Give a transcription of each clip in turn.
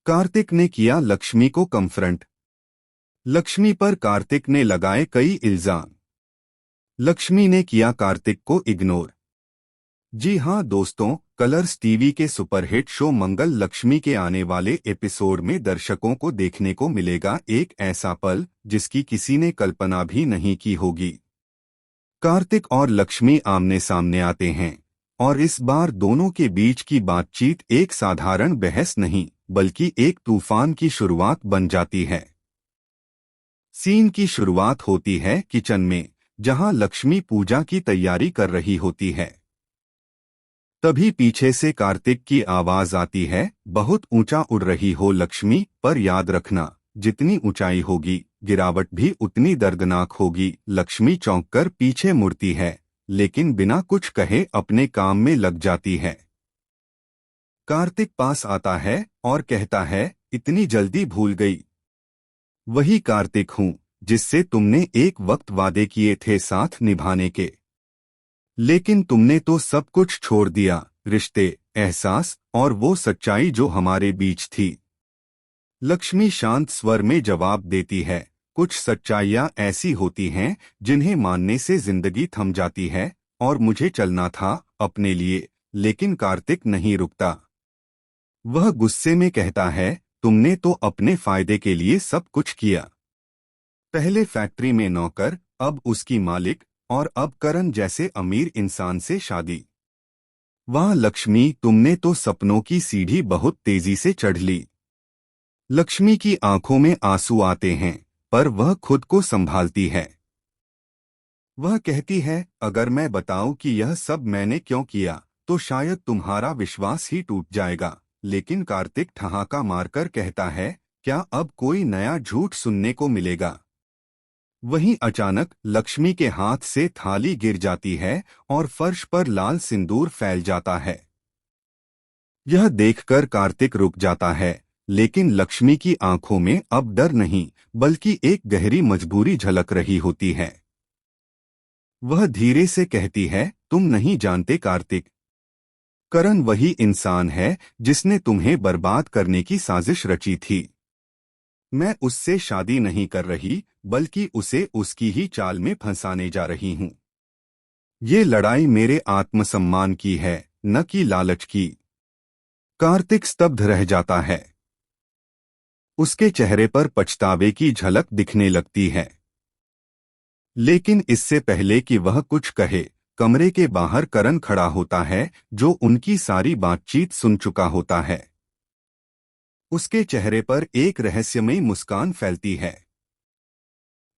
कार्तिक ने किया लक्ष्मी को कन्फ्रंट। लक्ष्मी पर कार्तिक ने लगाए कई इल्जाम। लक्ष्मी ने किया कार्तिक को इग्नोर। जी हां दोस्तों, कलर्स टीवी के सुपरहिट शो मंगल लक्ष्मी के आने वाले एपिसोड में दर्शकों को देखने को मिलेगा एक ऐसा पल जिसकी किसी ने कल्पना भी नहीं की होगी। कार्तिक और लक्ष्मी आमने सामने आते हैं और इस बार दोनों के बीच की बातचीत एक साधारण बहस नहीं बल्कि एक तूफान की शुरुआत बन जाती है। सीन की शुरुआत होती है किचन में, जहां लक्ष्मी पूजा की तैयारी कर रही होती है। तभी पीछे से कार्तिक की आवाज आती है, बहुत ऊंचा उड़ रही हो लक्ष्मी, पर याद रखना जितनी ऊंचाई होगी गिरावट भी उतनी दर्दनाक होगी। लक्ष्मी चौंककर पीछे मुड़ती है, लेकिन बिना कुछ कहे अपने काम में लग जाती है। कार्तिक पास आता है और कहता है, इतनी जल्दी भूल गई? वही कार्तिक हूं जिससे तुमने एक वक्त वादे किए थे साथ निभाने के, लेकिन तुमने तो सब कुछ छोड़ दिया, रिश्ते, एहसास और वो सच्चाई जो हमारे बीच थी। लक्ष्मी शांत स्वर में जवाब देती है, कुछ सच्चाइयां ऐसी होती हैं जिन्हें मानने से जिंदगी थम जाती है, और मुझे चलना था अपने लिए, लेकिन कार्तिक नहीं रुकता। वह गुस्से में कहता है, तुमने तो अपने फायदे के लिए सब कुछ किया। पहले फैक्ट्री में नौकर, अब उसकी मालिक, और अब करण जैसे अमीर इंसान से शादी। वाह लक्ष्मी, तुमने तो सपनों की सीढ़ी बहुत तेजी से चढ़ ली। लक्ष्मी की आंखों में आंसू आते हैं, पर वह खुद को संभालती है। वह कहती है, अगर मैं बताऊं कि यह सब मैंने क्यों किया तो शायद तुम्हारा विश्वास ही टूट जाएगा। लेकिन कार्तिक ठहाका मारकर कहता है, क्या अब कोई नया झूठ सुनने को मिलेगा? वहीं अचानक लक्ष्मी के हाथ से थाली गिर जाती है और फर्श पर लाल सिंदूर फैल जाता है। यह देखकर कार्तिक रुक जाता है, लेकिन लक्ष्मी की आंखों में अब डर नहीं बल्कि एक गहरी मजबूरी झलक रही होती है। वह धीरे से कहती है, तुम नहीं जानते कार्तिक, करण वही इंसान है जिसने तुम्हें बर्बाद करने की साजिश रची थी। मैं उससे शादी नहीं कर रही, बल्कि उसे उसकी ही चाल में फंसाने जा रही हूं। ये लड़ाई मेरे आत्मसम्मान की है, न कि लालच की। कार्तिक स्तब्ध रह जाता है। उसके चेहरे पर पछतावे की झलक दिखने लगती है। लेकिन इससे पहले कि वह कुछ कहे, कमरे के बाहर करण खड़ा होता है, जो उनकी सारी बातचीत सुन चुका होता है। उसके चेहरे पर एक रहस्यमयी मुस्कान फैलती है।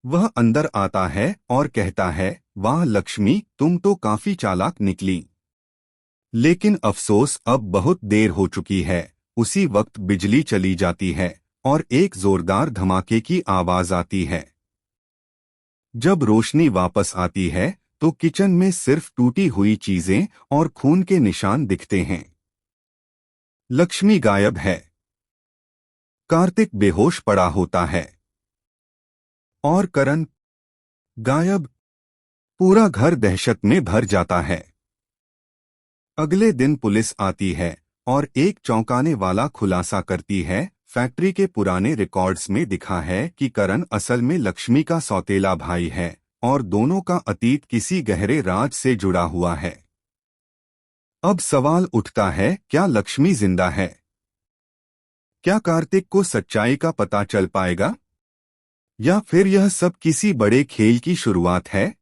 वह अंदर आता है और कहता है, वाह लक्ष्मी, तुम तो काफी चालाक निकली। लेकिन अफसोस, अब बहुत देर हो चुकी है। उसी वक्त बिजली चली जाती है और एक जोरदार धमाके की आवाज आती है। जब रोशनी वापस आती है तो किचन में सिर्फ टूटी हुई चीजें और खून के निशान दिखते हैं। लक्ष्मी गायब है। कार्तिक बेहोश पड़ा होता है और करण गायब। पूरा घर दहशत में भर जाता है। अगले दिन पुलिस आती है और एक चौंकाने वाला खुलासा करती है। फैक्ट्री के पुराने रिकॉर्ड्स में दिखा है कि करण असल में लक्ष्मी का सौतेला भाई है और दोनों का अतीत किसी गहरे राज से जुड़ा हुआ है। अब सवाल उठता है, क्या लक्ष्मी जिंदा है? क्या कार्तिक को सच्चाई का पता चल पाएगा? या फिर यह सब किसी बड़े खेल की शुरुआत है?